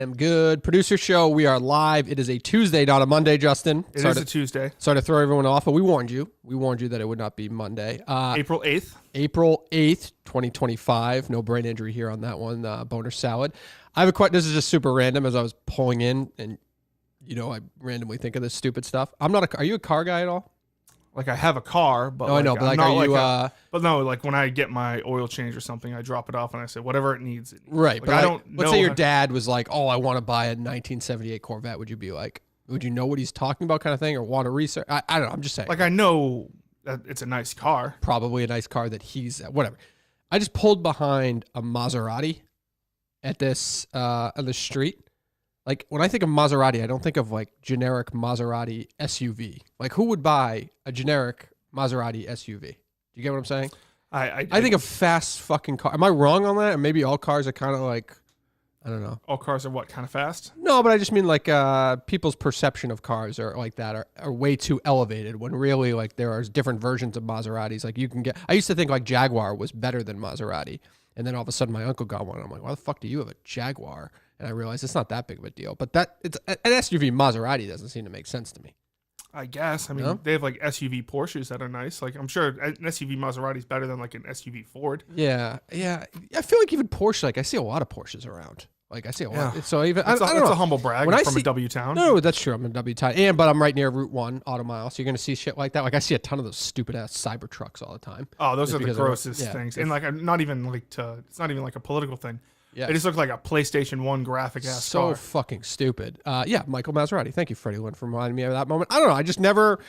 I'm good. Producer show. We are live. It is a Tuesday, not a Monday, Justin. It is a Tuesday. Sorry to throw everyone off, but we warned you. We warned you that it would not be Monday. April 8th. April 8th, 2025. No brain injury here on that one. Boner salad. I have a question. This is just super random as I was pulling in, and I randomly think of this stupid stuff. Are you a car guy at all? Like I have a car, but no, I know. But like, are you? But no, like when I get my oil change or something, I drop it off and I say whatever it needs. Right, like, but I don't. Let's say your dad was like, "Oh, I want to buy a 1978 Corvette." Would you be like, would you know what he's talking about, kind of thing, or want to research? I don't know. I'm just saying. Like I know that it's a nice car, probably a nice car that he's whatever. I just pulled behind a Maserati at this on the street. Like, when I think of Maserati, I don't think of, like, generic Maserati SUV. Like, who would buy a generic Maserati SUV? Do you get what I'm saying? I think of fast fucking car. Am I wrong on that? Or maybe all cars are kind of like, I don't know. All cars are what, kind of fast? No, but I just mean, like, people's perception of cars are like that are way too elevated when really, like, there are different versions of Maseratis. Like, you can get... I used to think, like, Jaguar was better than Maserati. And then all of a sudden my uncle got one. I'm like, why the fuck do you have a Jaguar? And I realized it's not that big of a deal. But it's an SUV Maserati doesn't seem to make sense to me. I guess. I mean, They have like SUV Porsches that are nice. Like I'm sure an SUV Maserati is better than like an SUV Ford. Yeah. I feel like even Porsche, like I see a lot of Porsches around. Like I see a lot. So even I don't know. It's a humble brag from a W town. No, that's true. I'm in a W town, but I'm right near Route 1 auto mile, so you're gonna see shit like that. Like I see a ton of those stupid ass cyber trucks all the time. Oh, those are the grossest things. And like it's not even like a political thing. Yeah. It just looks like a PlayStation 1 graphic ass car. So fucking stupid. Michael Maserati. Thank you, Freddie Lynn, for reminding me of that moment. I don't know. I just never.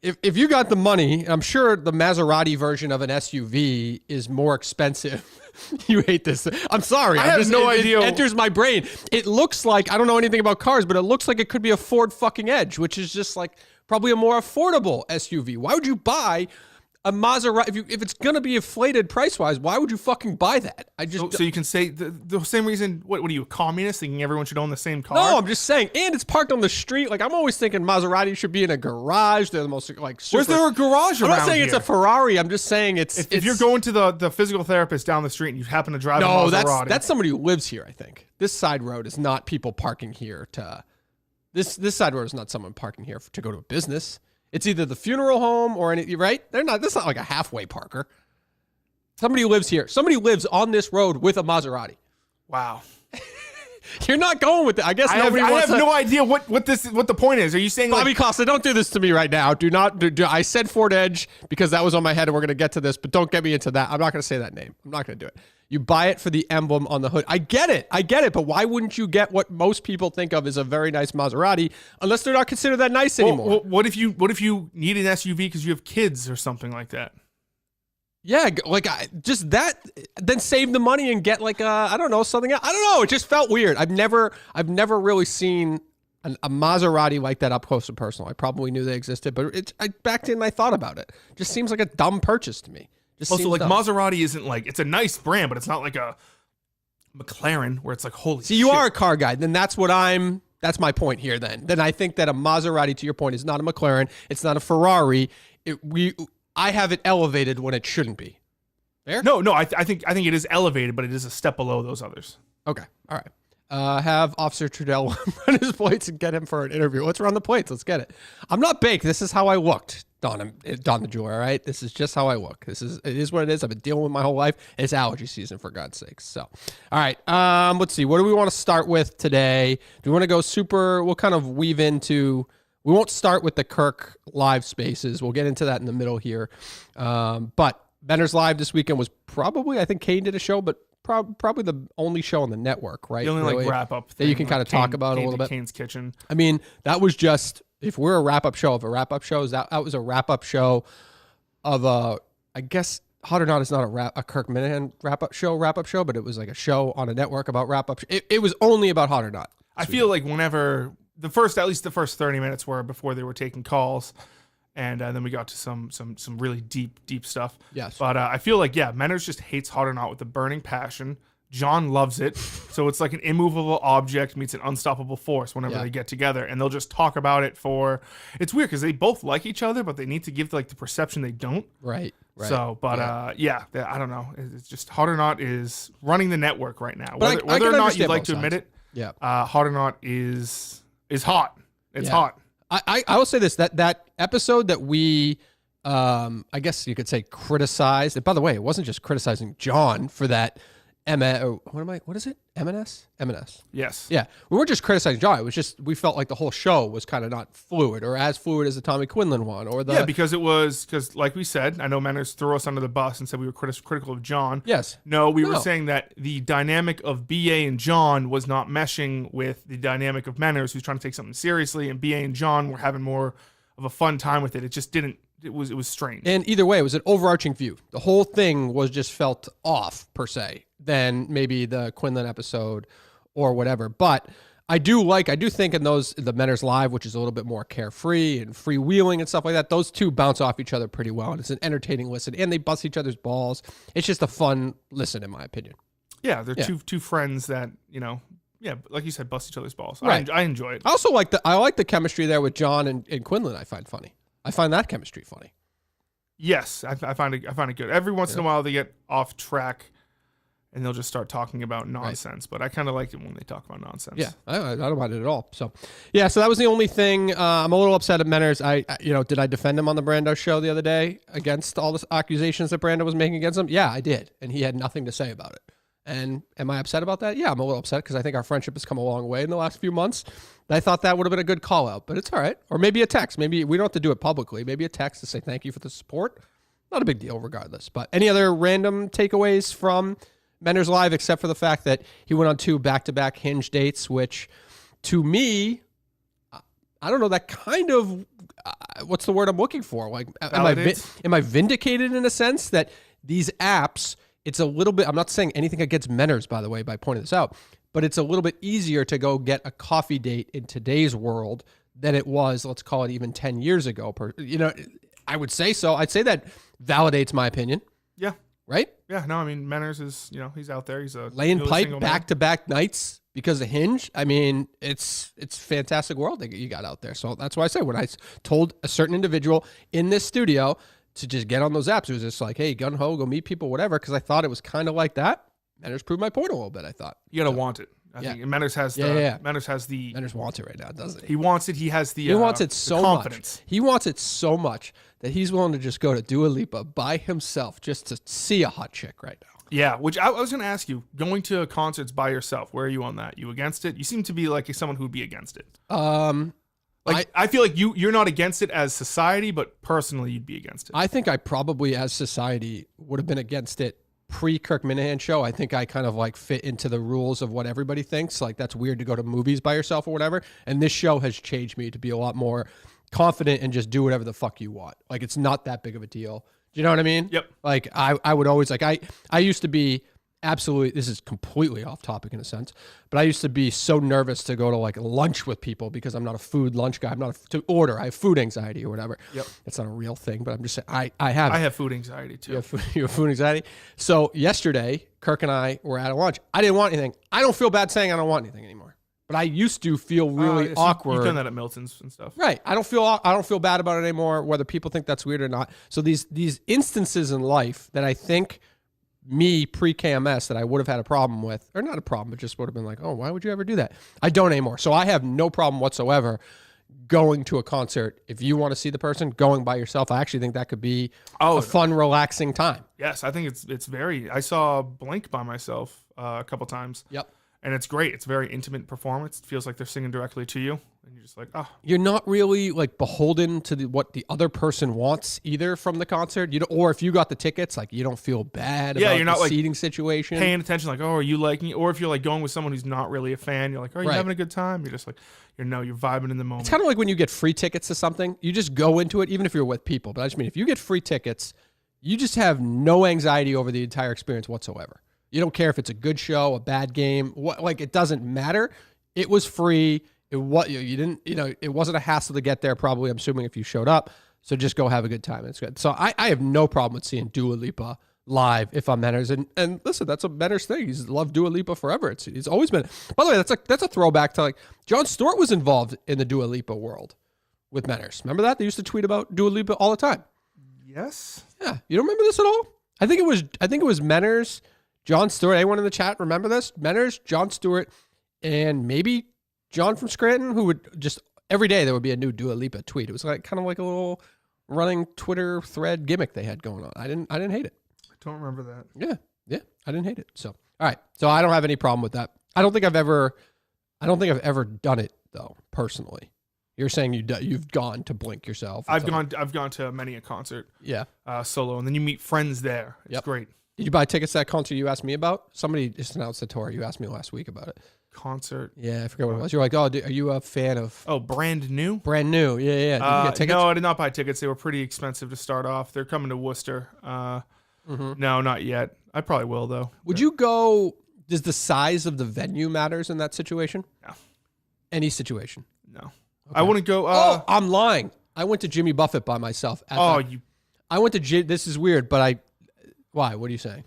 If you got the money, I'm sure the Maserati version of an SUV is more expensive. You hate this. I'm sorry. I have no idea. It enters my brain. It looks like, I don't know anything about cars, but it looks like it could be a Ford fucking Edge, which is just like probably a more affordable SUV. Why would you buy a Maserati? If it's going to be inflated price-wise, why would you fucking buy that? So you can say the same reason, what are you, a communist, thinking everyone should own the same car? No, I'm just saying, and it's parked on the street. Like, I'm always thinking Maserati should be in a garage. They're the most, like, super... Where's there a garage around here? I'm not saying it's a Ferrari. I'm just saying if you're going to the physical therapist down the street and you happen to drive a Maserati... No, that's somebody who lives here, I think. This side road is not people parking here to... This side road is not someone parking here to go to a business. It's either the funeral home or any, right? That's not like a halfway parker. Somebody lives here. Somebody lives on this road with a Maserati. Wow. You're not going with it. I guess I have no idea what the point is. Are you saying Bobby Costa, don't do this to me right now. Do not do. I said Ford Edge because that was on my head and we're going to get to this, but don't get me into that. I'm not going to say that name. I'm not going to do it. You buy it for the emblem on the hood. I get it, but why wouldn't you get what most people think of as a very nice Maserati unless they're not considered that nice anymore? Well, what if you need an SUV because you have kids or something like that? Yeah, like just that. Then save the money and get like I don't know, something else. I don't know. It just felt weird. I've never really seen a Maserati like that up close and personal. I probably knew they existed, but I backed in and I thought about it. Just seems like a dumb purchase to me. Also, like dumb. Maserati isn't like, it's a nice brand, but it's not like a McLaren where it's like, holy shit. See, you are a car guy. Then that's my point here then. Then I think that a Maserati, to your point, is not a McLaren. It's not a Ferrari. I have it elevated when it shouldn't be. Fair? No, I think it is elevated, but it is a step below those others. Okay. All right. Have Officer Trudell run his plates and get him for an interview. Let's run the plates. Let's get it. I'm not baked. This is how I looked, Don the Jeweler, all right? This is just how I look. It is what it is. I've been dealing with my whole life. It's allergy season, for God's sakes. So, all right. Let's see. What do we want to start with today? Do we want to go super? We'll kind of weave into... We won't start with the Kirk live spaces. We'll get into that in the middle here. But Benner's Live this weekend was probably, I think Kane did a show, but probably the only show on the network, right? The only like wrap up thing that you can kind of talk about a little bit. Kane's Kitchen. I mean, that was just, if we're a wrap up show of a wrap up show, that was a wrap up show of I guess Hot or Not is not a Kirk Minifan wrap up show, but it was like a show on a network about wrap up. It was only about Hot or Not. I feel like whenever at least the first 30 minutes were before they were taking calls. And then we got to some really deep stuff. Yes. But I feel like, Menners just hates Hot or Not with a burning passion. John loves it. So it's like an immovable object meets an unstoppable force whenever they get together. And they'll just talk about it it's weird because they both like each other, but they need to give like the perception they don't. Right. So, but I don't know. It's just Hot or Not is running the network right now. Whether or not you'd like to admit it. Yeah. Hot or Not is hot. It's Yeah. hot. I will say this, that episode that we, I guess you could say criticized. And by the way, it wasn't just criticizing John for that what is it? M&S? M&S. Yes. Yeah. We weren't just criticizing John. It was just, we felt like the whole show was kind of not fluid or as fluid as the Tommy Quinlan one or the. Yeah, because like we said, I know Manners threw us under the bus and said we were critical of John. Yes. No, we were saying that the dynamic of BA and John was not meshing with the dynamic of Manners, who's trying to take something seriously, and BA and John were having more of a fun time with it. It just didn't. It was strange. And either way, it was an overarching view. The whole thing was just felt off, per se, than maybe the Quinlan episode or whatever. But I do think in the Menners Live, which is a little bit more carefree and freewheeling and stuff like that, those two bounce off each other pretty well. And it's an entertaining listen. And they bust each other's balls. It's just a fun listen, in my opinion. Yeah, they're two friends that, like you said, bust each other's balls. Right. I enjoy it. I also like the chemistry there with John and Quinlan. I find funny. I find that chemistry funny. Yes, I find it good. Every once in a while they get off track and they'll just start talking about nonsense. Right. But I kind of like it when they talk about nonsense. Yeah, I don't mind it at all. So, yeah, so that was the only thing. I'm a little upset at Menners. Did I defend him on the Brando show the other day against all the accusations that Brando was making against him? Yeah, I did. And he had nothing to say about it. And am I upset about that? Yeah, I'm a little upset because I think our friendship has come a long way in the last few months. I thought that would have been a good call out, but it's all right. Or maybe a text. Maybe we don't have to do it publicly. Maybe a text to say thank you for the support. Not a big deal regardless. But any other random takeaways from Menners Live except for the fact that he went on 2 back-to-back Hinge dates, which to me, I don't know, that kind of, what's the word I'm looking for? Like, am I vindicated in a sense that these apps, it's a little bit, I'm not saying anything against Menners, by the way, by pointing this out, but it's a little bit easier to go get a coffee date in today's world than it was, let's call it even 10 years ago. I would say so. I'd say that validates my opinion. Yeah. Right? Yeah. No, I mean, Menners is, he's out there. He's laying pipe back-to-back nights because of Hinge. I mean, it's fantastic world that you got out there. So that's why I say when I told a certain individual in this studio to just get on those apps, it was just like, hey, gun-ho, go meet people, whatever, because I thought it was kind of like that. Menners proved my point a little bit, I thought. You got to want it. I think. And Menners has Menners wants it right now, doesn't he? He wants it. He has the He wants it so confidence. much. He wants it so much that he's willing to just go to Dua Lipa by himself just to see a hot chick right now. Yeah, which I was going to ask you, going to concerts by yourself, where are you on that? You against it? You seem to be like someone who would be against it. I feel like you're not against it as society, but personally you'd be against it. I think I probably, as society, would have been against it pre-Kirk Minifan show. I think I kind of like fit into the rules of what everybody thinks. Like, that's weird to go to movies by yourself or whatever. And this show has changed me to be a lot more confident and just do whatever the fuck you want. Like, it's not that big of a deal. Do you know what I mean? Yep. Like, I would always, like, I used to be absolutely, this is completely off topic in a sense, but I used to be so nervous to go to like lunch with people because I'm not a food lunch guy. I'm not to order. I have food anxiety or whatever. Yep. That's not a real thing, but I'm just saying I have food anxiety too. You have food anxiety. So yesterday, Kirk and I were at a lunch. I didn't want anything. I don't feel bad saying I don't want anything anymore. But I used to feel really awkward. You've done that at Milton's and stuff. Right. I don't feel bad about it anymore, whether people think that's weird or not. So these instances in life that I think me pre-KMS that I would have had a problem with, or not a problem, but just would have been like, oh, why would you ever do that? I don't anymore. So I have no problem whatsoever going to a concert. If you want to see the person, going by yourself, I actually think that could be a fun, relaxing time. Yes, I think it's very, I saw Blink by myself a couple times. Yep. And it's great. It's a very intimate performance. It feels like they're singing directly to you. And you're just like, oh. You're not really like beholden to what the other person wants either from the concert. Or if you got the tickets, like you don't feel bad about you're not the like seating situation. Paying attention, like, oh, are you liking it? Or if you're like going with someone who's not really a fan, you're like, oh, are you having a good time? You're just like, you're vibing in the moment. It's kind of like when you get free tickets to something. You just go into it, even if you're with people. But I just mean, if you get free tickets, you just have no anxiety over the entire experience whatsoever. You don't care if it's a good show, a bad game, it doesn't matter. It was free. It wasn't a hassle to get there. Probably, I'm assuming if you showed up. So just go have a good time. It's good. So I have no problem with seeing Dua Lipa live if I'm Menners. And listen, that's a Menners thing. He's loved Dua Lipa forever. It's always been. By the way, that's a throwback to like Jon Stewart was involved in the Dua Lipa world with Menners. Remember that? They used to tweet about Dua Lipa all the time. Yes. Yeah. You don't remember this at all? I think it was Menners, Jon Stewart. Anyone in the chat remember this? Menners, Jon Stewart, and maybe John from Scranton, who would just every day there would be a new Dua Lipa tweet. It was like kind of like a little running Twitter thread gimmick they had going on. I didn't hate it. I don't remember that. Yeah, I didn't hate it. So all right, so I don't have any problem with that. I don't think I've ever done it though personally. You're saying you've gone to Blink yourself. I've gone to many a concert. Yeah. Solo, and then you meet friends there. It's great. Did you buy tickets to that concert you asked me about? Somebody just announced the tour. You asked me last week about it. Concert. Yeah, I forget what it was. You're like, oh, are you a fan of? Oh, brand new. Brand new. Yeah. Did you get tickets? No, I did not buy tickets. They were pretty expensive to start off. They're coming to Worcester. No, not yet. I probably will though. Would you go? Does the size of the venue matters in that situation? No. Any situation? No. Okay. I wouldn't go. I'm lying. I went to Jimmy Buffett by myself. I went to this is weird, but why? What are you saying?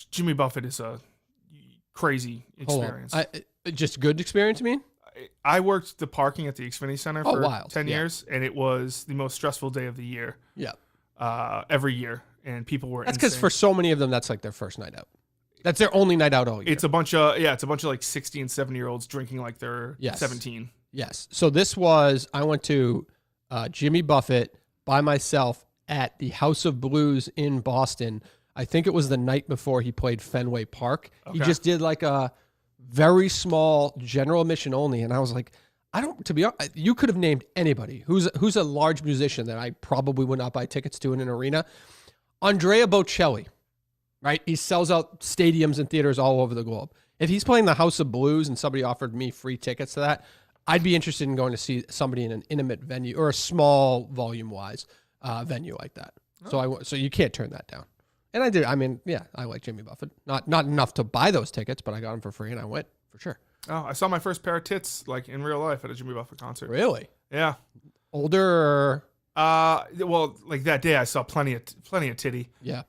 Jimmy Buffett is a crazy experience. Just good experience, you mean? I worked the parking at the Xfinity Center for 10 years, and it was the most stressful day of the year. Yeah. Every year, and people were. That's because for so many of them, that's like their first night out. That's their only night out all year. It's a bunch of like 60 and 70-year-olds drinking like they're 17. Yes. So I went to Jimmy Buffett by myself at the House of Blues in Boston. I think it was the night before he played Fenway Park. Okay. He just did like a very small general admission only. And I was like, to be honest, you could have named anybody who's a large musician that I probably would not buy tickets to in an arena. Andrea Bocelli, right? He sells out stadiums and theaters all over the globe. If he's playing the House of Blues and somebody offered me free tickets to that, I'd be interested in going to see somebody in an intimate venue or a small volume-wise venue like that. Oh. So you can't turn that down. And I did. I mean, yeah, I like Jimmy Buffett. Not enough to buy those tickets, but I got them for free and I went for sure. Oh, I saw my first pair of tits like in real life at a Jimmy Buffett concert. Really? Yeah. Older? Well, like that day I saw plenty of titty. Yeah.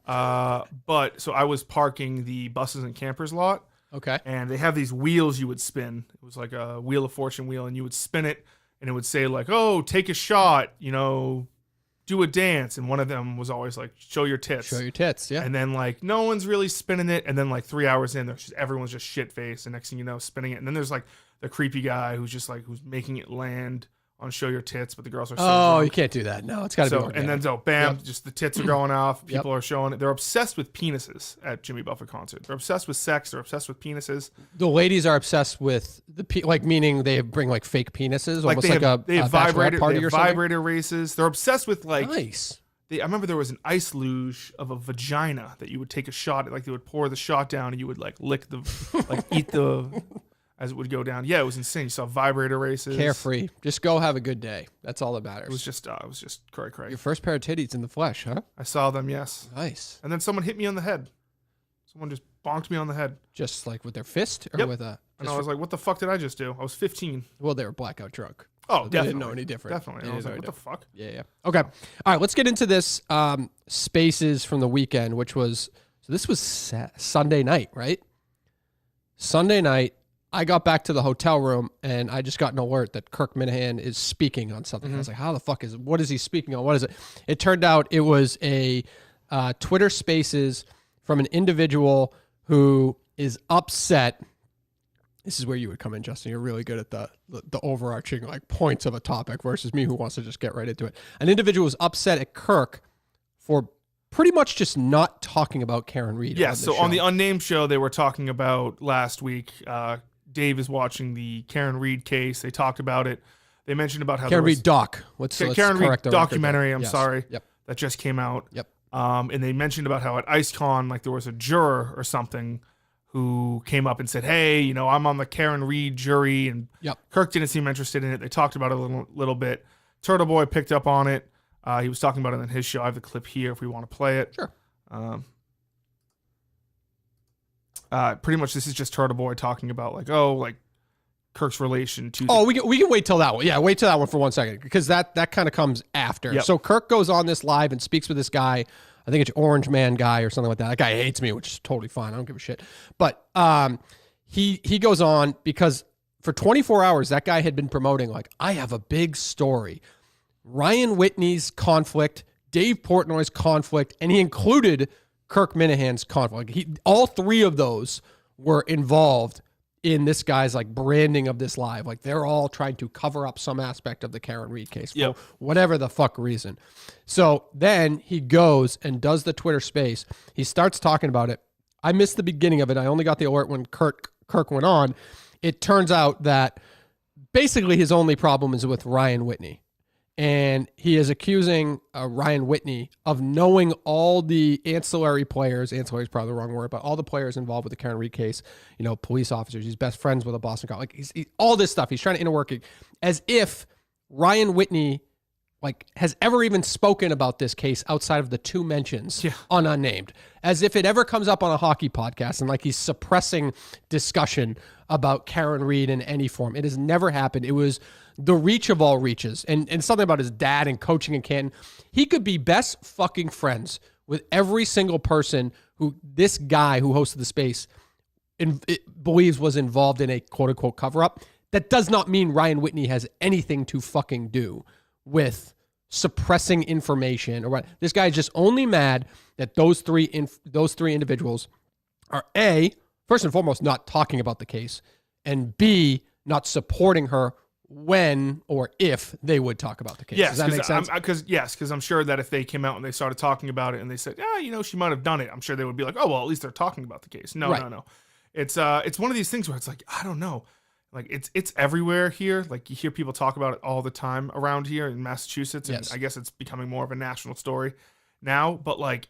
But so I was parking the buses and campers lot. Okay. And they have these wheels you would spin. It was like a Wheel of Fortune wheel, and you would spin it, and it would say like, "Oh, take a shot," do a dance. And one of them was always like, "Show your tits." Show your tits, yeah. And then like no one's really spinning it, and then like 3 hours in, everyone's just shit faced, and next thing you know, spinning it. And then there's like the creepy guy who's making it land on Show Your Tits, but the girls are so drunk. You can't do that. No, it's got to be organic. And then bam, just the tits are going off. People are showing it. They're obsessed with penises at Jimmy Buffett concert. They're obsessed with sex. They're obsessed with penises. The ladies are obsessed with meaning they bring like fake penises, almost like a vibrator party or something. Vibrator races. They're obsessed with like nice. I remember there was an ice luge of a vagina that you would take a shot at. Like they would pour the shot down, and you would like lick the eat the. As it would go down. Yeah, it was insane. You saw vibrator races. Carefree. Just go have a good day. That's all that matters. It was just cray. Your first pair of titties in the flesh, huh? I saw them, yes. Nice. And then someone hit me on the head. Someone just bonked me on the head. Just like with their fist or with a... And I was like, what the fuck did I just do? I was 15. Well, they were blackout drunk. Oh, so definitely. They didn't know any different. Definitely. I was like, what the fuck? Yeah. Okay. All right, let's get into this Spaces from the weekend, which was... So this was Sunday night, right? Sunday night. I got back to the hotel room and I just got an alert that Kirk Minifan is speaking on something. I was like, how the fuck what is he speaking on? What is it? It turned out it was a Twitter Spaces from an individual who is upset. This is where you would come in, Justin. You're really good at the overarching like points of a topic versus me who wants to just get right into it. An individual was upset at Kirk for pretty much just not talking about Karen Reed. Yeah, so on the Unnamed show they were talking about last week, Dave is watching the Karen Reed case. They talked about it. They mentioned about how Karen Reed doc. Karen Reed documentary. I'm yes. sorry. Yep. That just came out. Yep. And they mentioned about how at IceCon, like there was a juror or something who came up and said, "Hey, I'm on the Karen Reed jury," and Kirk didn't seem interested in it. They talked about it a little bit. Turtle Boy picked up on it. He was talking about it on his show. I have the clip here if we want to play it. Sure. Pretty much this is just Turtle Boy talking about like Kirk's relation to... we can wait till that one. Yeah, wait till that one for 1 second because that kind of comes after. Yep. So Kirk goes on this live and speaks with this guy. I think it's Orange Man guy or something like that. That guy hates me, which is totally fine. I don't give a shit. But he goes on because for 24 hours, that guy had been promoting like, I have a big story. Ryan Whitney's conflict, Dave Portnoy's conflict, and he included Kirk Minifan's conflict. All three of those were involved in this guy's like branding of this live. Like they're all trying to cover up some aspect of the Karen Reed case for whatever the fuck reason. So then he goes and does the Twitter space. He starts talking about it. I missed the beginning of it. I only got the alert when Kirk went on. It turns out that basically his only problem is with Ryan Whitney. And he is accusing Ryan Whitney of knowing all the ancillary players. Ancillary is probably the wrong word, but all the players involved with the Karen Reed case, you know, police officers. He's best friends with a Boston cop. Like he's all this stuff. He's trying to interwork it as if Ryan Whitney like has ever even spoken about this case outside of the two mentions on Unnamed, as if it ever comes up on a hockey podcast and like he's suppressing discussion about Karen Reed in any form. It has never happened. It was the reach of all reaches, and something about his dad and coaching in Canton. He could be best fucking friends with every single person who this guy who hosted the space believes was involved in a quote unquote cover up. That does not mean Ryan Whitney has anything to fucking do with suppressing information or what. This guy is just only mad that those three individuals are A, first and foremost, not talking about the case, and B, not supporting her when or if they would talk about the case. Yes, does that make sense? Because I'm sure that if they came out and they started talking about it and they said, you know, she might have done it, I'm sure they would be like, oh, well, at least they're talking about the case. No. It's one of these things where it's like, I don't know. Like it's everywhere here. Like you hear people talk about it all the time around here in Massachusetts. And I guess it's becoming more of a national story now, but like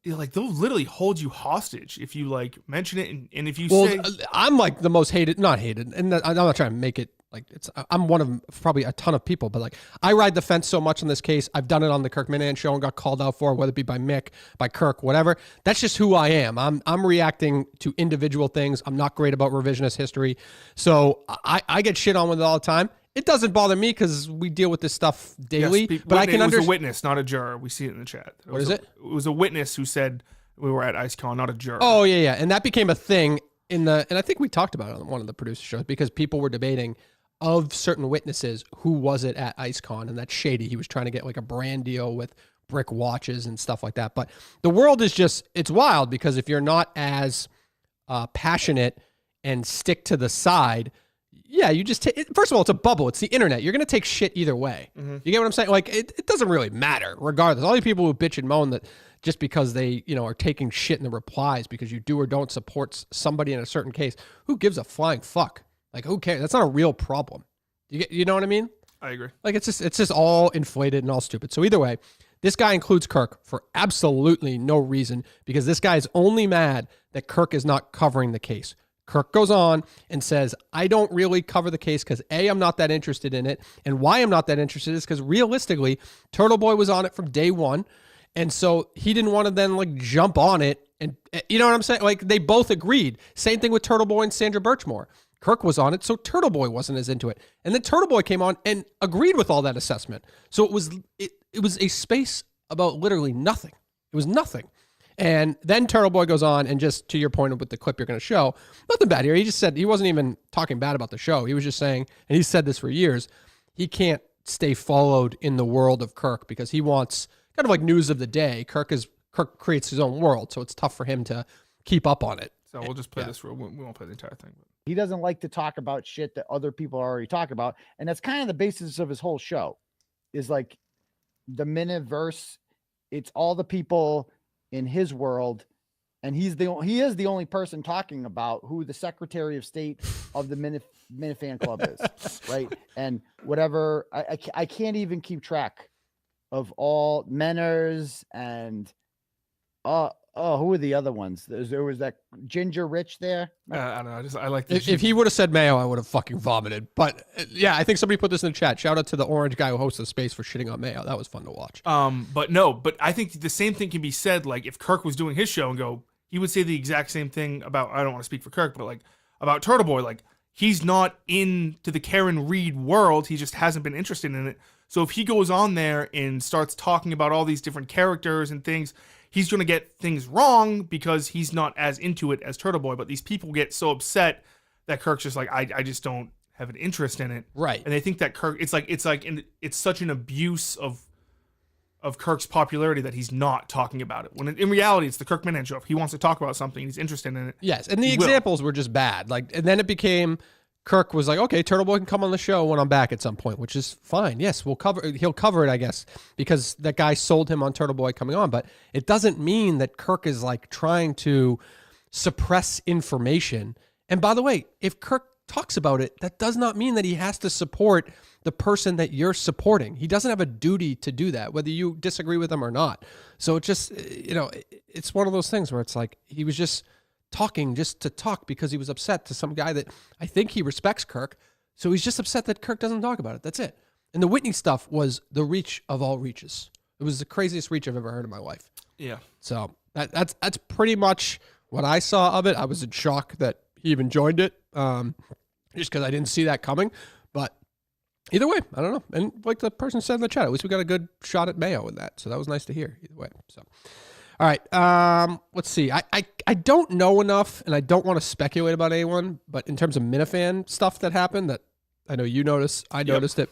they'll literally hold you hostage if you like mention it. And if you say, I'm like the most not hated. And I'm not trying to make it like I'm one of probably a ton of people, but like I ride the fence so much on this case. I've done it on the Kirk Minifan show and got called out for it, whether it be by Mick, by Kirk, whatever. That's just who I am. I'm reacting to individual things. I'm not great about revisionist history. So I get shit on with it all the time. It doesn't bother me because we deal with this stuff daily. Yes, but I can understand. It was a witness, not a juror. We see it in the chat. What is it? It was a witness who said we were at IceCon, not a juror. Oh, yeah. And that became a thing and I think we talked about it on one of the producer shows because people were debating of certain witnesses who was it at IceCon, and that's shady. He was trying to get like a brand deal with Brick watches and stuff like that. But the world is it's wild because if you're not as passionate and stick to the side, you just first of all, it's a bubble. It's the internet. You're going to take shit either way. Mm-hmm. You get what I'm saying? Like it doesn't really matter regardless. All these people who bitch and moan that just because they, are taking shit in the replies because you do or don't support somebody in a certain case, who gives a flying fuck? Like, who cares? That's not a real problem. You know what I mean? I agree. Like, it's just all inflated and all stupid. So either way, this guy includes Kirk for absolutely no reason because this guy is only mad that Kirk is not covering the case. Kirk goes on and says, I don't really cover the case because A, I'm not that interested in it. And why I'm not that interested is because realistically, Turtle Boy was on it from day one. And so he didn't want to then like jump on it. And you know what I'm saying? Like they both agreed. Same thing with Turtle Boy and Sandra Birchmore. Kirk was on it, so Turtle Boy wasn't as into it. And then Turtle Boy came on and agreed with all that assessment. So it was a space about literally nothing. It was nothing. And then Turtle Boy goes on and just to your point with the clip you're going to show, nothing bad here. He just said he wasn't even talking bad about the show. He was just saying, and he's said this for years, he can't stay followed in the world of Kirk because he wants kind of like news of the day. Kirk creates his own world, so it's tough for him to keep up on it. So we'll just play this. We won't play the entire thing. He doesn't like to talk about shit that other people are already talking about. And that's kind of the basis of his whole show is like the Miniverse. It's all the people in his world. And he is the only person talking about who the Secretary of State of the Minifan Club is. Right. And whatever, I can't even keep track of all Menners and, who are the other ones? There was that Ginger Rich there. I don't know. I like if he would have said Mayo, I would have fucking vomited. But yeah, I think somebody put this in the chat. Shout out to the orange guy who hosts the space for shitting on Mayo. That was fun to watch. But I think the same thing can be said. Like if Kirk was doing his show and he would say the exact same thing about. I don't want to speak for Kirk, but like about Turtle Boy. Like he's not into the Karen Reed world. He just hasn't been interested in it. So if he goes on there and starts talking about all these different characters and things, he's going to get things wrong because he's not as into it as Turtle Boy. But these people get so upset that Kirk's just like, I just don't have an interest in it. Right. And they think that Kirk, it's such an abuse of of Kirk's popularity that he's not talking about it. When in reality, it's the Kirk Minifan show. If he wants to talk about something, he's interested in it. Yes, and the examples were just bad. Like, and then it became Kirk was like, okay, Turtle Boy can come on the show when I'm back at some point, which is fine. Yes, he'll cover it, I guess, because that guy sold him on Turtle Boy coming on. But it doesn't mean that Kirk is like trying to suppress information. And by the way, if Kirk talks about it, that does not mean that he has to support the person that you're supporting. He doesn't have a duty to do that, whether you disagree with him or not. So it just, it's one of those things where it's like he was just talking just to talk because he was upset to some guy that I think he respects Kirk. So he's just upset that Kirk doesn't talk about it. That's it. And the Whitney stuff was the reach of all reaches. It was the craziest reach I've ever heard in my life. Yeah. So that's pretty much what I saw of it. I was in shock that he even joined it, just because I didn't see that coming. But either way, I don't know. And like the person said in the chat, at least we got a good shot at Mayo in that. So that was nice to hear either way. So, all right. Let's see. I don't know enough, and I don't want to speculate about anyone, but in terms of Minifan stuff that happened that I know you noticed, I noticed it.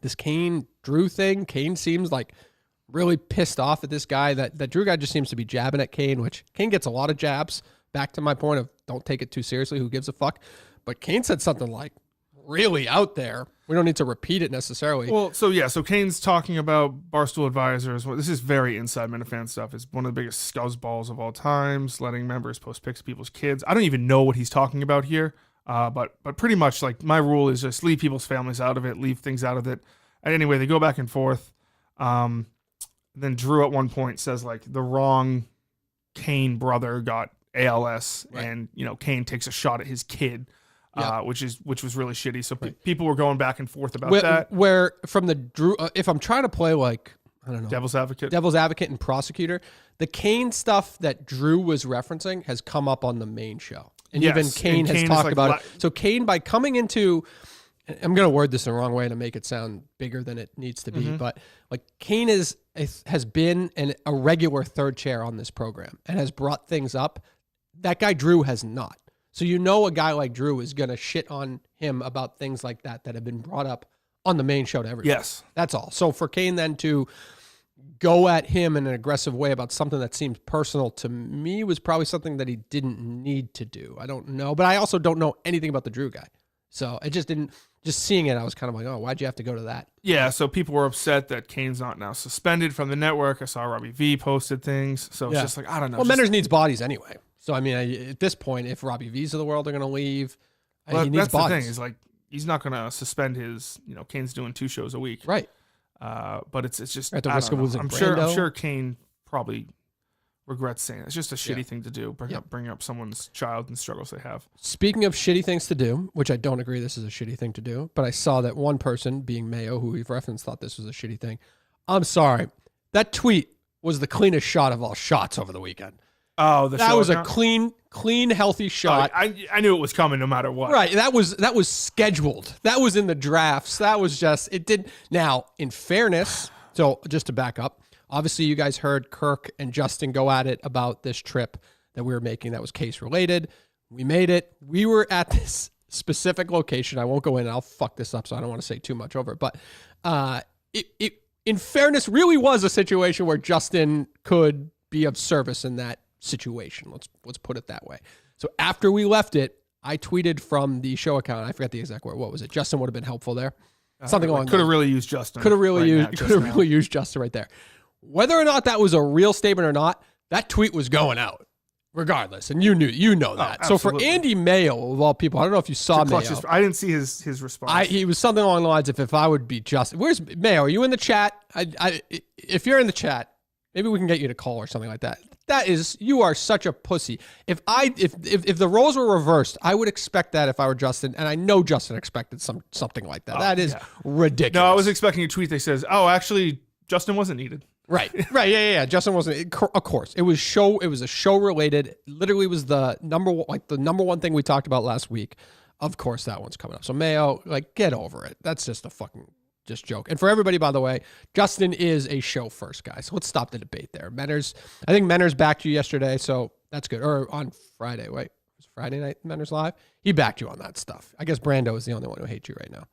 This Kane Drew thing, Kane seems like really pissed off at this guy. That Drew guy just seems to be jabbing at Kane, which Kane gets a lot of jabs. Back to my point of don't take it too seriously. Who gives a fuck? But Kane said something like really out there. We don't need to repeat it necessarily. Well, so Kane's talking about Barstool Advisors. Well, this is very inside Minifan stuff. It's one of the biggest scuzzballs of all times, letting members post pics of people's kids. I don't even know what he's talking about here. But pretty much like my rule is just leave people's families out of it, leave things out of it. And anyway, they go back and forth. Then Drew at one point says like the wrong Kane brother got ALS, right. And Kane takes a shot at his kid, which was really shitty. So people were going back and forth about that. Where from the Drew, if I'm trying to play like I don't know, devil's advocate and prosecutor, the Kane stuff that Drew was referencing has come up on the main show, and even Kane has talked about it. So Kane, by coming into, I'm going to word this in the wrong way to make it sound bigger than it needs to be, but like Kane has been a regular third chair on this program and has brought things up. That guy Drew has not. So a guy like Drew is going to shit on him about things like that have been brought up on the main show to everybody. Yes. That's all. So for Kane then to go at him in an aggressive way about something that seems personal to me was probably something that he didn't need to do. I don't know. But I also don't know anything about the Drew guy. So it just didn't, just seeing it, I was kind of like, oh, why'd you have to go to that? Yeah, so people were upset that Kane's not now suspended from the network. I saw Robbie V posted things. So it's just like, I don't know. Well, Menners needs bodies anyway. So, I mean, at this point, if Robbie V's of the world are going to leave, he needs that's bodies. The thing is like, he's not going to suspend his, Kane's doing 2 shows a week. Right. But it's just, at the risk of losing I'm sure Kane probably regrets saying it. It's just a shitty thing to do. Bring up someone's child and struggles they have. Speaking of shitty things to do, which I don't agree this is a shitty thing to do, but I saw that one person, being Mayo, who we've referenced, thought this was a shitty thing. I'm sorry. That tweet was the cleanest shot of all shots over the weekend. Oh, that was a clean, healthy shot. I knew it was coming no matter what. Right. That was scheduled. That was in the drafts. That was just, it did. Now, in fairness, so just to back up, obviously you guys heard Kirk and Justin go at it about this trip that we were making that was case related. We made it. We were at this specific location. I won't go in and I'll fuck this up, so I don't want to say too much over it. But it in fairness, really was a situation where Justin could be of service in that situation. Let's put it that way. So after we left it, I tweeted from the show account. I forgot the exact word. What was it? Justin would have been helpful there. Something along. Could have really used Justin. Could have really used Justin right there. Whether or not that was a real statement or not, that tweet was going out, regardless. And you know that. So for Andy Mayo of all people, I don't know if you saw Mayo. I didn't see his response. He was something along the lines of, if I would be Justin. Where's Mayo? Are you in the chat? If you're in the chat, maybe we can get you to call or something like that. You are such a pussy. If the roles were reversed, I would expect that if I were Justin, and I know Justin expected something like that. That is ridiculous. No, I was expecting a tweet that says, "Oh, actually, Justin wasn't needed." Right. Yeah. Justin wasn't. Of course, it was a show related. Literally, was the number one thing we talked about last week. Of course, that one's coming up. So Mayo, get over it. That's just a fucking just joke. And for everybody, by the way, Justin is a show first guy. So let's stop the debate there. I think Menners backed you yesterday, so that's good. Or on Friday. Wait, was Friday night Menners live? He backed you on that stuff. I guess Brando is the only one who hates you right now.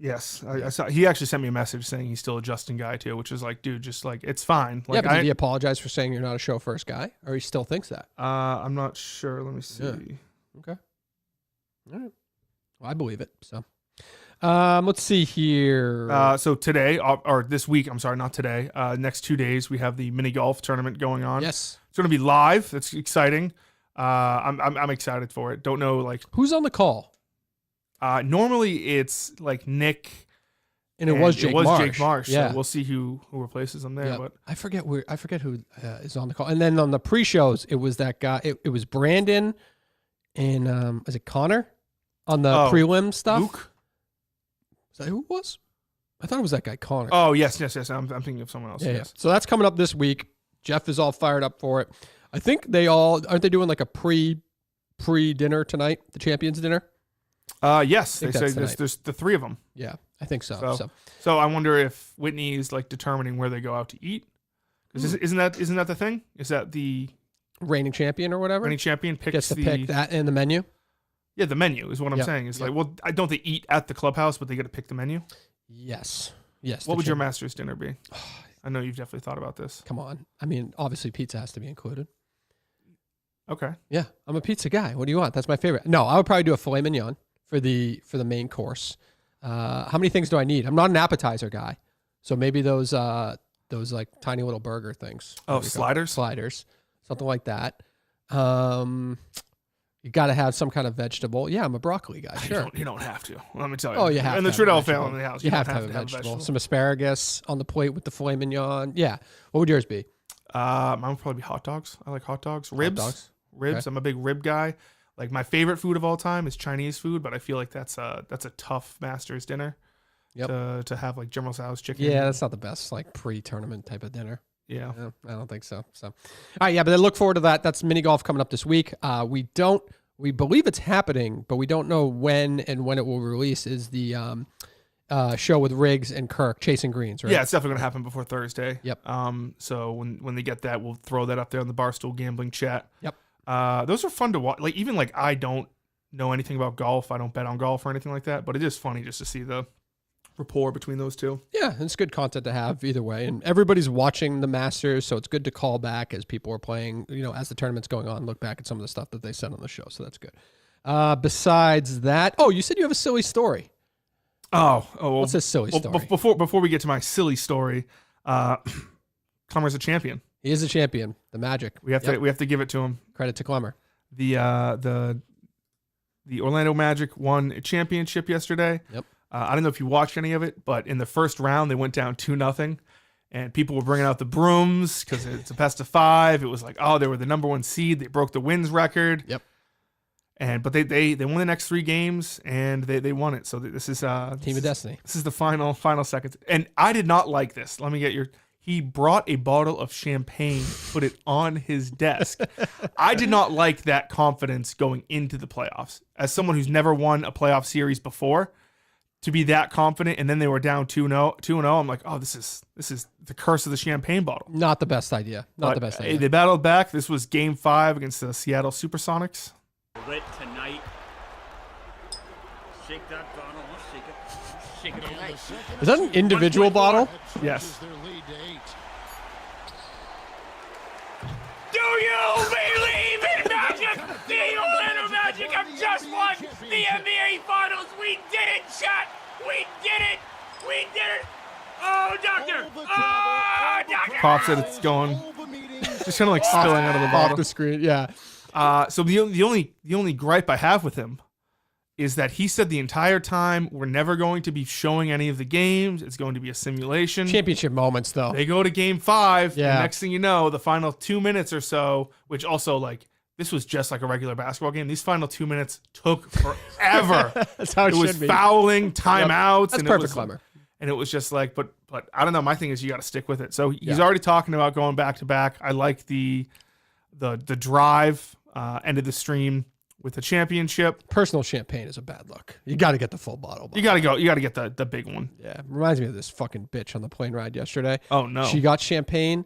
Yes, I saw. He actually sent me a message saying he's still a Justin guy too, which is like, dude, just like it's fine. Like, yeah, but did he apologize for saying you're not a show first guy, or he still thinks that? I'm not sure. Let me see. Yeah. Okay. All right. Well, I believe it. So, let's see here. So today or this week, I'm sorry, not today. Next 2 days we have the mini golf tournament going on. Yes, it's going to be live. That's exciting. I'm excited for it. Don't know like who's on the call. Normally it's like Nick, and it was Jake Marsh. Yeah, so we'll see who replaces him there. Yeah. But I forget who is on the call. And then on the pre-shows, it was that guy. It was Brandon and is it Connor on the prelim stuff? Luke. Is that who it was? I thought it was that guy Connor. Oh yes. I'm thinking of someone else. Yeah, yes. yeah. So that's coming up this week. Jeff is all fired up for it. I think aren't they doing like a pre-dinner tonight, the champions dinner? Yes, they say there's the 3 of them. Yeah, I think so. So I wonder if Whitney is like determining where they go out to eat. Because isn't that the thing? Is that the reigning champion or whatever? Reigning champion gets to pick that in the menu. Yeah, the menu is what I'm saying. It's like, well, I don't they eat at the clubhouse, but they get to pick the menu. Yes. What would your master's dinner be? I know you've definitely thought about this. Come on. I mean, obviously pizza has to be included. Okay. Yeah, I'm a pizza guy. What do you want? That's my favorite. No, I would probably do a filet mignon for the main course. How many things do I need? I'm not an appetizer guy, so maybe those like tiny little burger things. Oh, sliders, something like that. You got to have some kind of vegetable. Yeah, I'm a broccoli guy. Sure, you don't have to. Let me tell you. Oh, you have. In the Trudell family house, you have to have a vegetable. Some asparagus on the plate with the filet mignon. Yeah. What would yours be? Mine would probably be hot dogs. I like hot dogs. Ribs. Okay. I'm a big rib guy. Like my favorite food of all time is Chinese food, but I feel like that's a tough master's dinner. Yep. To have like General Tso's chicken. Yeah, that's not the best like pre-tournament type of dinner. Yeah. No, I don't think so. So, all right, yeah, but then look forward to that. That's mini golf coming up this week. We believe it's happening, but we don't know when and when it will release. Is the show with Riggs and Kirk chasing greens, right? Yeah, it's definitely gonna happen before Thursday. Yep. So when they get that, we'll throw that up there in the Barstool Gambling chat. Yep. Those are fun to watch. Like even like I don't know anything about golf. I don't bet on golf or anything like that. But it is funny just to see the rapport between those two. Yeah, it's good content to have either way. And everybody's watching the Masters, so it's good to call back as people are playing, as the tournament's going on, look back at some of the stuff that they said on the show. So that's good. Besides that, you said you have a silly story. Well, what's this silly story? Before we get to my silly story, Clemmer's a champion. He is a champion. The Magic. We have to give it to him. Credit to Clemmer. The Orlando Magic won a championship yesterday. Yep. I don't know if you watched any of it, but in the first round they went down 2-0, and people were bringing out the brooms because it's a best of 5. It was like, they were the number 1 seed. They broke the wins record. Yep. But they won the next 3 games and they won it. So this is Team of Destiny. This is the final seconds. And I did not like this. Let me get he brought a bottle of champagne, put it on his desk. I did not like that confidence going into the playoffs. As someone who's never won a playoff series before, to be that confident, and then they were down 2-0, I'm like, this is the curse of the champagne bottle. Not the best idea. Not the best idea. They battled back. This was Game 5 against the Seattle Supersonics. Lit tonight. Shake that bottle. Shake it away. Is that an individual bottle? Yes. Do you believe in magic? The Orlando Magic have just won the NBA Finals. We did it, chat. We did it. We did it. Oh, doctor. Oh, doctor. Pop said it's going. Just kind of like spilling out of the bottle. Off the screen, yeah. So the only gripe I have with him is that he said the entire time we're never going to be showing any of the games. It's going to be a simulation. Championship moments, though. They go to Game 5. Yeah. And next thing you know, the final 2 minutes or so, which also like this was just like a regular basketball game. These final 2 minutes took forever. That's how it was should be. Fouling, timeouts. That's perfect, Clemmer. And it was just like, but I don't know. My thing is you got to stick with it. So he's already talking about going back to back. I like the drive end of the stream with the championship. Personal champagne is a bad look. You got to get the full bottle. You got to go. You got to get the big one. Yeah, reminds me of this fucking bitch on the plane ride yesterday. Oh no, she got champagne.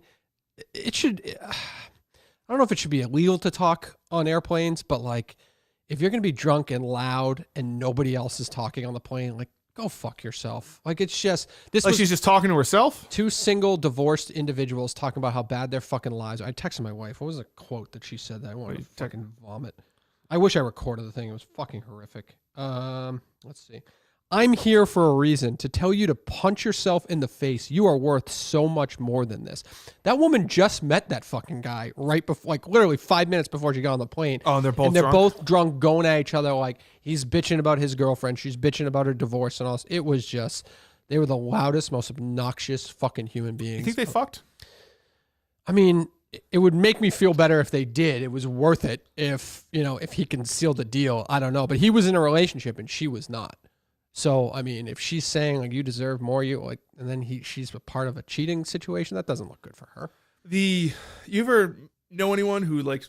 It should. I don't know if it should be illegal to talk on airplanes, but like, if you're gonna be drunk and loud and nobody else is talking on the plane, like, go fuck yourself. Like, it's just this. Like was she's just talking to herself. two single divorced individuals talking about how bad their fucking lives are. I texted my wife. What was the quote that she said that I wanted to fucking vomit? I wish I recorded the thing. It was fucking horrific. Let's see. I'm here for a reason, to tell you to punch yourself in the face. You are worth so much more than this. That woman just met that fucking guy right before, like literally 5 minutes before she got on the plane. Oh, and they're both drunk? both drunk, going at each other. Like, he's bitching about his girlfriend. She's bitching about her divorce and all this. It was just, they were the loudest, most obnoxious fucking human beings. You think they fucked? I mean, it would make me feel better if they did. It was worth it if he can seal the deal. I don't know. But he was in a relationship and she was not. So, I mean, if she's saying like you deserve more, and then she's a part of a cheating situation, that doesn't look good for her. You ever know anyone who like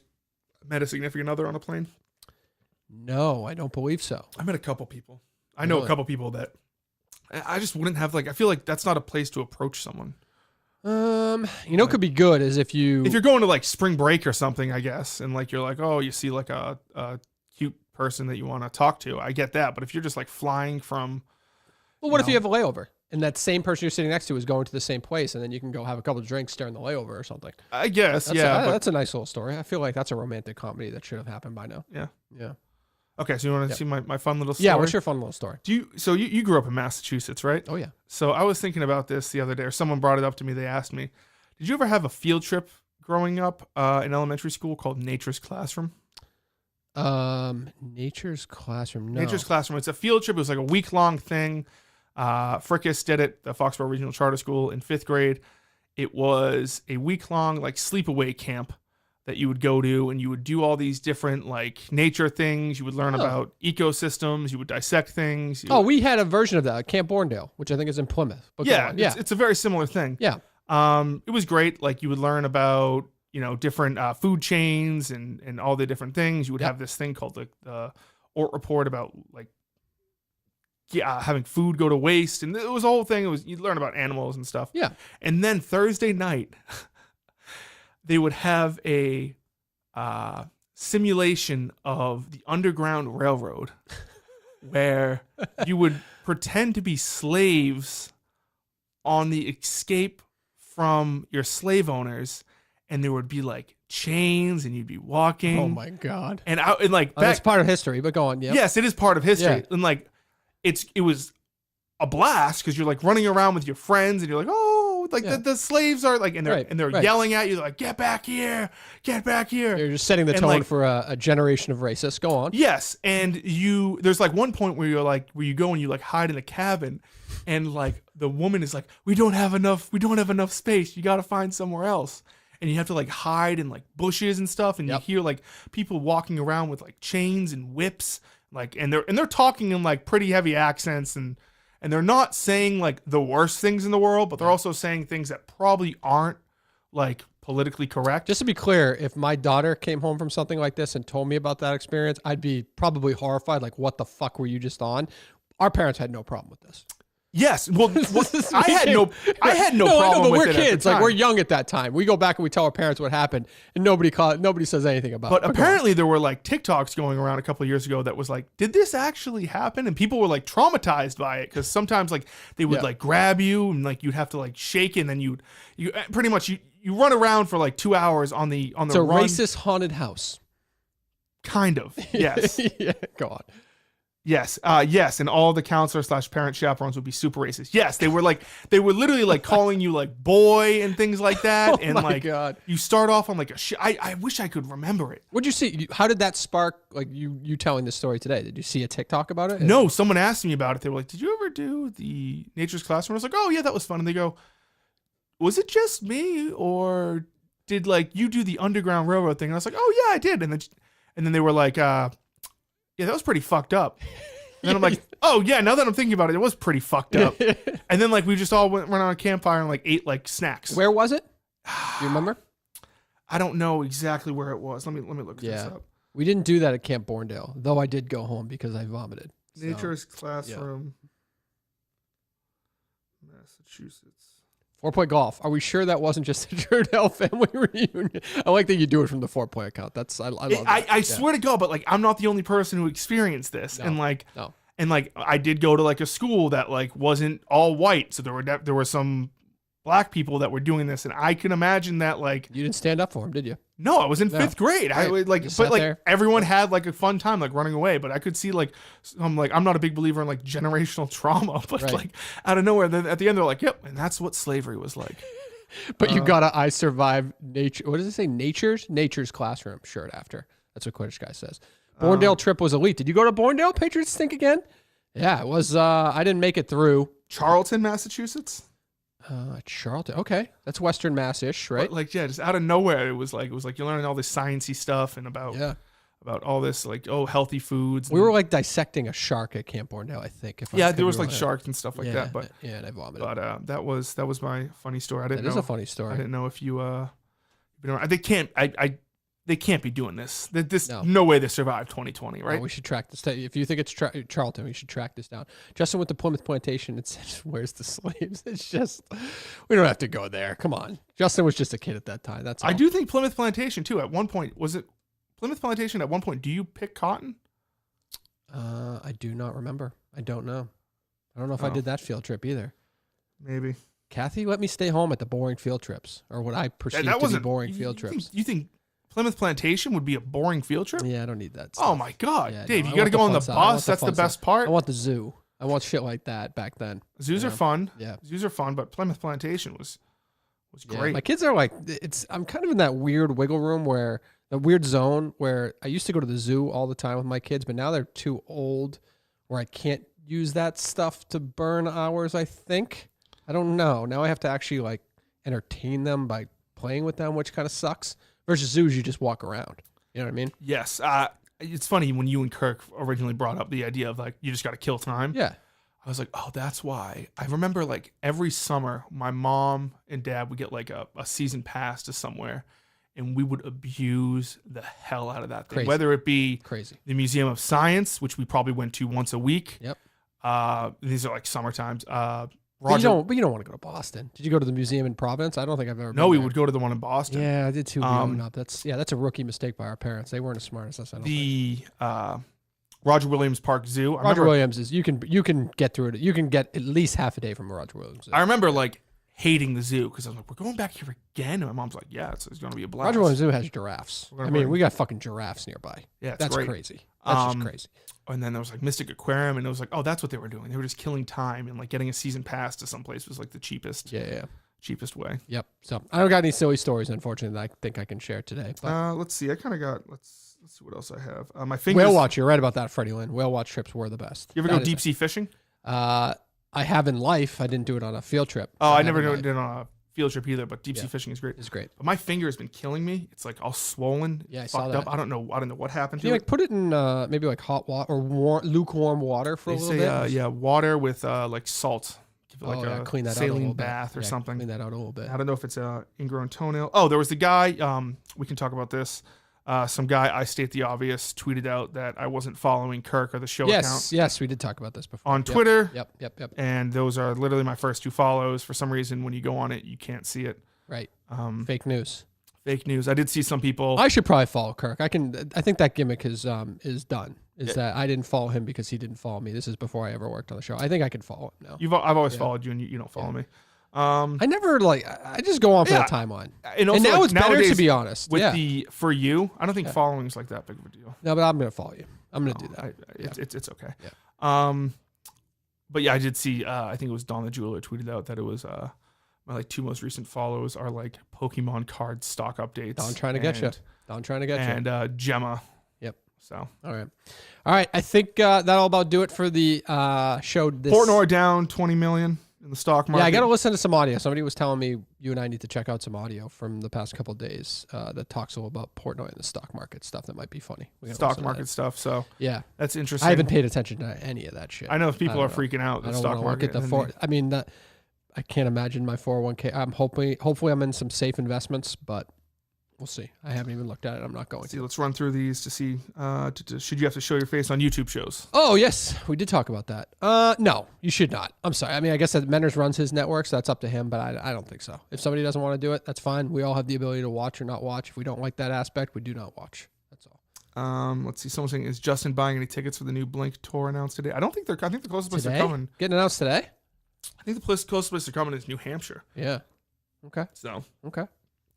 met a significant other on a plane? No, I don't believe so. I met a couple people. I know a couple people that I just wouldn't have, like, I feel like that's not a place to approach someone. Could be good is if you're going to like spring break or something, I guess, and like you're like, oh, you see like a cute person that you want to talk to. I get that, but if you're just like flying from, well, what if you have a layover and that same person you're sitting next to is going to the same place, and then you can go have a couple of drinks during the layover or something? I guess, that's a nice little story. I feel like that's a romantic comedy that should have happened by now. Yeah. Okay, so you want to see my fun little story? Yeah, what's your fun little story? You grew up in Massachusetts, right? Oh yeah. So I was thinking about this the other day, or someone brought it up to me. They asked me, did you ever have a field trip growing up in elementary school called Nature's Classroom? Nature's Classroom. No. Nature's Classroom. It's a field trip. It was like a week-long thing. Frickus did it, the Foxborough Regional Charter School, in 5th grade. It was a week-long like sleepaway camp that you would go to, and you would do all these different like nature things. You would learn about ecosystems. You would dissect things. We had a version of that at Camp Borndale, which I think is in Plymouth. But it's a very similar thing. Yeah. It was great. Like, you would learn about, different food chains and all the different things. You would have this thing called the Ort Report about like having food go to waste, and it was a whole thing. You'd learn about animals and stuff. Yeah. And then Thursday night, they would have a simulation of the Underground Railroad where you would pretend to be slaves on the escape from your slave owners, and there would be like chains, and you'd be walking. Oh my God. And that's part of history, but go on. Yep. Yes, it is part of history. Yeah. And like it was a blast because you're like running around with your friends, and you're like, oh, like the slaves are like, and they're yelling at you, like, get back here. You're just setting the tone for a generation of racists. Go on. Yes, and there's like one point where you go and you like hide in a cabin, and like the woman is like, we don't have enough space. You got to find somewhere else. And you have to like hide in like bushes and stuff, and you hear like people walking around with like chains and whips, like, and they're talking in like pretty heavy accents, and they're not saying like the worst things in the world, but they're also saying things that probably aren't like politically correct. Just to be clear, if my daughter came home from something like this and told me about that experience, I'd be probably horrified. Like, what the fuck were you just on? Our parents had no problem with this. Yes, well, I had no problem but with we're it. Kids, like, we're young at that time. We go back and we tell our parents what happened, and nobody says anything about it. But apparently, there were like TikToks going around a couple of years ago that was like, "Did this actually happen?" And people were like traumatized by it, because sometimes like they would like grab you, and like you'd have to like shake it, and then you pretty much you run around for like 2 hours on the It's a racist haunted house. Kind of, yes. Yeah, go on. Yes, yes, and all the counselor/parent chaperones would be super racist. Yes, they were literally like calling you like boy and things like that. Oh, and my like God. You start off on like I wish I could remember it. What'd you see? How did that spark like you telling this story today? Did you see a TikTok about it? No, someone asked me about it. They were like, "Did you ever do the Nature's Classroom?" I was like, "Oh yeah, that was fun." And they go, "Was it just me, or did like you do the Underground Railroad thing?" And I was like, "Oh yeah, I did." And then they were like, yeah, that was pretty fucked up. And then I'm like, oh yeah, now that I'm thinking about it, it was pretty fucked up. And then like we just all went around a campfire and like ate like snacks. Where was it? Do you remember? I don't know exactly where it was. Let me look this up. We didn't do that at Camp Borndale, though I did go home because I vomited. Nature's Classroom, Massachusetts. 4-Point Golf. Are we sure that wasn't just a Trudell family reunion? I like that you do it from the 4-Point account. I love that. I swear to God, but like I'm not the only person who experienced this. No, and like no. And like I did go to like a school that like wasn't all white, so there were some black people that were doing this, and I can imagine that like You didn't stand up for him, did you? no, I was in No. 5th grade. I Right. would like, You but sat like there. everyone had like a fun time like running away. But I could see like I'm not a big believer in like generational trauma, but Right. like out of nowhere, then at the end they're like, yep, and that's what slavery was like. But you got a I survived nature. What does it say? Nature's classroom shirt after. That's what Quidditch guy says. Borndale trip was elite. Did you go to Borndale? Patriots stink again? Yeah, it was. I didn't make it through. Charlton, Massachusetts. Charlton. Okay, that's Western Mass-ish, right? But like yeah, just out of nowhere, it was like you're learning all this sciencey stuff and about all this like healthy foods. We were like dissecting a shark at Camp Borndale, I think. There was like sharks and stuff like that. But and I vomited. that was my funny story. I didn't know. That is a funny story. I didn't know if you they can't they can't be doing this. This No. no way they survived 2020, right? No, we should track this. If you think it's Charlton, we should track this down. Justin with the Plymouth Plantation, it says, "Where's the slaves?" It's just, we don't have to go there. Come on. Justin was just a kid at that time. That's all. I do think Plymouth Plantation too. At one point, was it Plymouth Plantation? At one point, do you pick cotton? I do not remember. I don't know. I don't know if I did that field trip either. Maybe. Kathy let me stay home at the boring field trips, or what I perceived to be boring field trips. You think Plymouth Plantation would be a boring field trip? Yeah, I don't need that stuff. Oh my God, Yeah, Dave, no, you I got to want go on fun the stuff. I want bus. the That's the fun best stuff. part. I want the zoo. I want shit like that back then. Zoos you are know? fun. Yeah. Zoos are fun, but Plymouth Plantation was Yeah, great. my kids are like, I'm kind of in that weird wiggle room where the weird zone where I used to go to the zoo all the time with my kids, but now they're too old where I can't use that stuff to burn hours, I think. I don't know. Now I have to actually like entertain them by playing with them, which kind of sucks. Versus zoos, you just walk around. You know what I mean? Yes. It's funny when you and Kirk originally brought up the idea of like, you just got to kill time. Yeah. I was like, oh, that's why. I remember like every summer, my mom and dad would get like a season pass to somewhere, and we would abuse the hell out of that thing. Crazy. Whether it be Crazy. the Museum of Science, which we probably went to once a week. Yep. These are like summer times. But you don't want to go to Boston. Did you go to the museum in Providence? I don't think I've ever been No, we there. would go to the one in Boston. Yeah, I did too growing up. That's a rookie mistake by our parents. They weren't as smart as us. I don't think. The Roger Williams Park Zoo. Roger Williams is you can get through it. You can get at least half a day from Roger Williams. I remember like hating the zoo because I was like, we're going back here again. And my mom's like, yeah, it's going to be a blast. Roger Williams Zoo has giraffes. We're gonna I mean, bring- we got fucking giraffes nearby. Yeah, it's That's great. crazy. That's just Um, crazy. And then there was like Mystic Aquarium, and it was like, oh, that's what they were doing. They were just killing time, and like getting a season pass to some place was like the cheapest way. Yep. So I don't got any silly stories, unfortunately, that I think I can share today. But Let's see. I kind of got. Let's see what else I have. My fingers. whale watch. You're right about that, Freddie Lynn. Whale watch trips were the best. You ever go deep sea fishing? I have in life. I didn't do it on a field trip. Oh, I have never in life. did it on a field trip either. But deep sea fishing is great. It's great. But my finger has been killing me. It's like all swollen. Yeah, I fucked saw that. up. I don't know what happened Can to you it. like put it in maybe like hot water or lukewarm water for They a little say, bit? yeah, water with like salt. Give it like a clean that out a little saline bit. bath or Yeah, something. Clean that out a little bit. I don't know if it's ingrown toenail. Oh, there was the guy. We can talk about this. Some guy, I state the obvious, tweeted out that I wasn't following Kirk or the show account Yes, we did talk about this before. on Yep, Twitter. Yep. And those are literally my first 2 follows. For some reason, when you go on it, you can't see it. Right. Fake news. Fake news. I did see some people. I should probably follow Kirk. I think that gimmick is done. That I didn't follow him because he didn't follow me. This is before I ever worked on the show. I think I can follow him now. I've always followed you, and you don't follow me. I never I just go on for the timeline. And, also, And now like, it's better, nowadays, to be honest. With Yeah. the For You, I don't think following is like that big of a deal. No, but I'm gonna follow you. I'm gonna do that. It's okay. Yeah. But yeah, I did see. I think it was Don the Jeweler tweeted out that it was my like 2 most recent follows are like Pokemon card stock updates. Don trying to get you. Don trying to get you. And Gemma. Yep. So All right. I think that'll about do it for the show. Portnoy down 20 million in the stock market. Yeah, I got to listen to some audio. Somebody was telling me you and I need to check out some audio from the past couple of days that talks a little about Portnoy and the stock market stuff that might be funny. We gotta stock listen to market that. stuff. So Yeah. that's interesting. I haven't paid attention to any of that shit. I know if people I are don't know. freaking out I the don't stock want to look market. at the and four. then I mean, I can't imagine my 401k. I'm hopefully I'm in some safe investments, but we'll see. I haven't even looked at it. I'm not going see, to. let's run through these to see. Should you have to show your face on YouTube shows? Oh yes, we did talk about that. No, you should not. I'm sorry. I mean, I guess that Menners runs his network, so that's up to him. But I don't think so. If somebody doesn't want to do it, that's fine. We all have the ability to watch or not watch. If we don't like that aspect, we do not watch. That's all. Let's see. Someone saying, is Justin buying any tickets for the new Blink tour announced today? I think the closest place they're Today? coming. Getting announced today? I think the closest place they're coming is New Hampshire. Yeah. Okay. So Okay.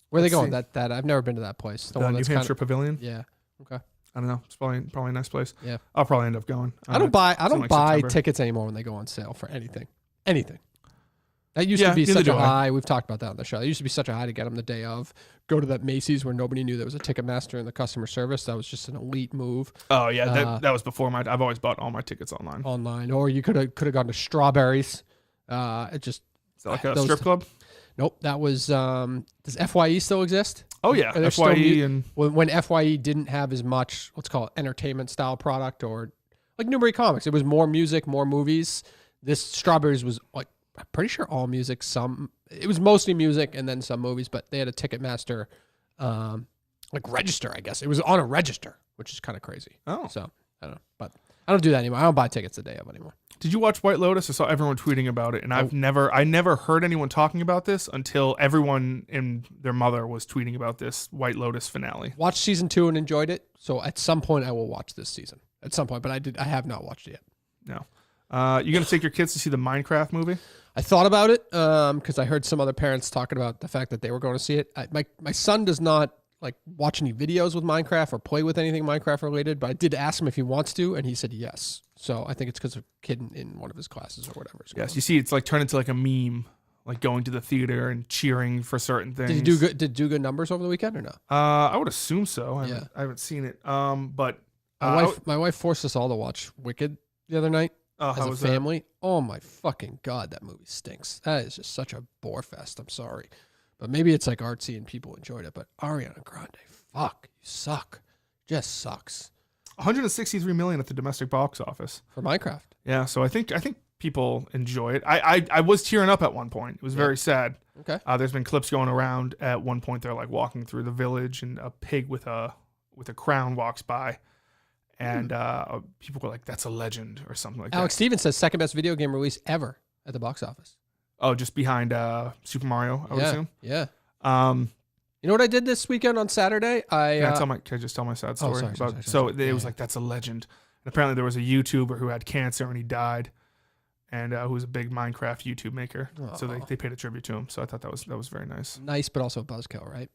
Where are they Let's going? see. That I've never been to that place. the New that's Hampshire Pavilion. Yeah. Okay. I don't know. It's probably a nice place. Yeah. I'll probably end up going. I don't buy September. tickets anymore when they go on sale for anything. Anything. That used Yeah, to be neither such a do I. high. We've talked about that on the show. It used to be such a high to get them the day of. Go to that Macy's where nobody knew there was a Ticketmaster in the customer service. That was just an elite move Oh yeah, that was before I've always bought all my tickets online. online. Or you could have gone to Strawberries. It just Is that like a those- strip club? nope. That was does FYE still exist? Oh yeah, Are there still FYE and when FYE didn't have as much, let's call it entertainment style product, or like Newbury Comics, it was more music, more movies. This Strawberries was like, I'm pretty sure all music. It was mostly music and then some movies, but they had a Ticketmaster, like register. I guess it was on a register, which is kind of crazy. oh. So I don't know, but I don't do that anymore. I don't buy tickets the day of anymore. Did you watch White Lotus? I saw everyone tweeting about it, and I never heard anyone talking about this until everyone and their mother was tweeting about this White Lotus finale. Watched season 2 and enjoyed it. So at some point I will watch this season. At some point, but I have not watched it yet. No. You gonna take your kids to see the Minecraft movie? I thought about it because I heard some other parents talking about the fact that they were going to see it. My son does not like watch any videos with Minecraft or play with anything Minecraft related, but I did ask him if he wants to, and he said yes. So I think it's because of a kid in one of his classes or whatever. Yes. You see, it's like turned into like a meme, like going to the theater and cheering for certain things. Did he do good? Did do good numbers over the weekend or no? I would assume so. Yeah. I haven't seen it. But My wife forced us all to watch Wicked the other night how as a was that? family. Oh my fucking god, that movie stinks. That is just such a bore fest. I'm sorry, but maybe it's like artsy and people enjoyed it. But Ariana Grande, fuck, you suck. Just sucks 163 million at the domestic box office. for Minecraft. Yeah, so I think people enjoy it. I was tearing up at one point. It was very sad. Okay. There's been clips going around. At one point, they're like walking through the village, and a pig with a crown walks by, and people were like, "That's a legend" or something like Alex that. Stevens says second best video game release ever at the box office. Oh, just behind Super Mario, I would assume. Yeah. Um, You know what I did this weekend on Saturday? can I just tell my sad story? sorry. It was like, that's a legend. And apparently there was a YouTuber who had cancer and he died, and who was a big Minecraft YouTube maker. So they paid a tribute to him. So I thought that was very nice. Nice, but also a buzzkill, right?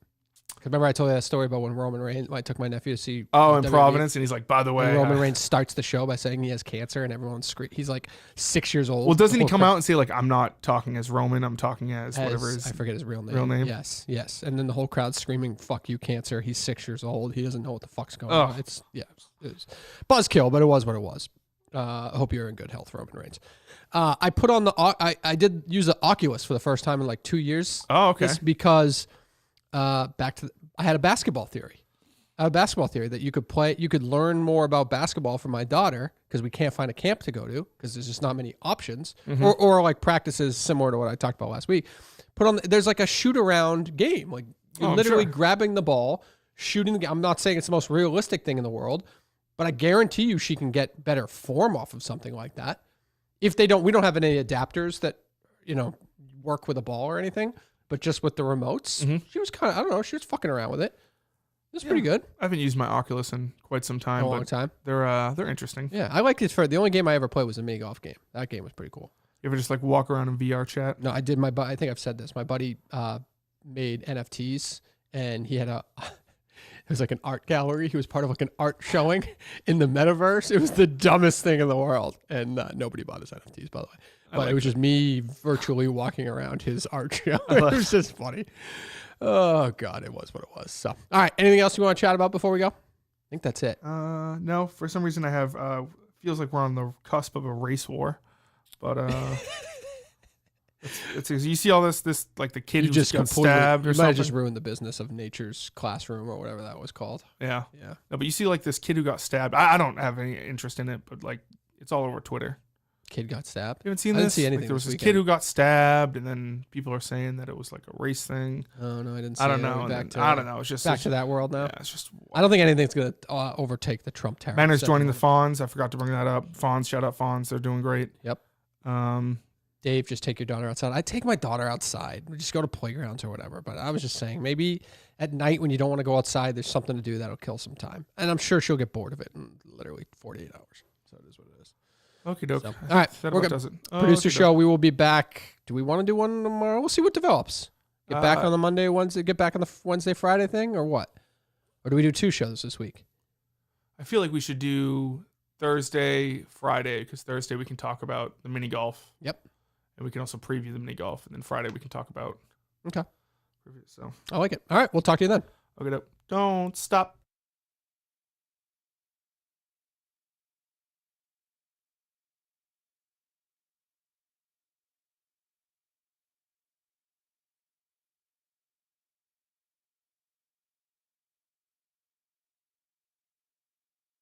'Cause remember I told you that story about when Roman Reigns, I took my nephew to see. Oh, in WWE, Providence, and he's like, by the way, and Roman Reigns starts the show by saying he has cancer, and everyone's he's like 6 years old. well, doesn't he The come whole out and say like, I'm not talking as Roman, I'm talking as crowd- whatever his I forget his real name. real name? Yes. And then the whole crowd's screaming, "Fuck you, cancer!" He's 6 years old. He doesn't know what the fuck's going on. It was buzzkill, but it was what it was. I hope you're in good health, Roman Reigns. I put on I did use the Oculus for the first time in like 2 years. Oh, okay. Just because I had a basketball theory. That you could play, you could learn more about basketball from my daughter because we can't find a camp to go to because there's just not many options, or like practices similar to what I talked about last week. There's like a shoot around game, like you're literally grabbing the ball, shooting the game. I'm not saying it's the most realistic thing in the world, but I guarantee you she can get better form off of something like that. If we don't have any adapters that, work with a ball or anything, but just with the remotes, she was kind of, I don't know, she was fucking around with it. It was pretty good. I haven't used my Oculus in quite some time, A long but time. they're interesting. Yeah, I liked it the only game I ever played was a mini golf game. That game was pretty cool. You ever just like walk around in VR chat? No, I did I think I've said this. My buddy made NFTs and he had it was like an art gallery. He was part of like an art showing in the metaverse. It was the dumbest thing in the world. And nobody bought his NFTs, by the way. But it was just me virtually walking around his art show. It was just funny. Oh, God, it was what it was. So, all right. Anything else you want to chat about before we go? I think that's it. No, for some reason I have, feels like we're on the cusp of a race war. But it's you see all this like the kid who just got stabbed or you something. might have just ruined the business of Nature's Classroom or whatever that was called. Yeah. Yeah. No, but you see like this kid who got stabbed. I don't have any interest in it, but like it's all over Twitter. Kid got stabbed. You haven't seen I this? didn't see anything Like, there was this this weekend. kid who got stabbed, and then people are saying that it was like a race thing. Oh, no, I didn't see I don't it. know. Back And to, then, I don't know. It's just back to that world now. Yeah, it's just. I don't think anything's going to overtake the Trump tariff. Manners joining the Fawns. I forgot to bring that up. Fawns, shout out Fawns. They're doing great. Yep. Dave, just take your daughter outside. I take my daughter outside. We just go to playgrounds or whatever. But I was just saying, maybe at night when you don't want to go outside, there's something to do that'll kill some time. And I'm sure she'll get bored of it in literally 48 hours. So it is what it is. Okie doke. So, all right. We're good. Does it. Producer show. We will be back. Do we want to do one tomorrow? We'll see what develops. Get back on the Monday, Wednesday. Get back on the Wednesday, Friday thing, or what? Or do we do 2 shows this week? I feel like we should do Thursday, Friday, because Thursday we can talk about the mini golf. Yep. And we can also preview the mini golf, and then Friday we can talk about. Okay. So I like it. All right. We'll talk to you then. Okay. Don't stop.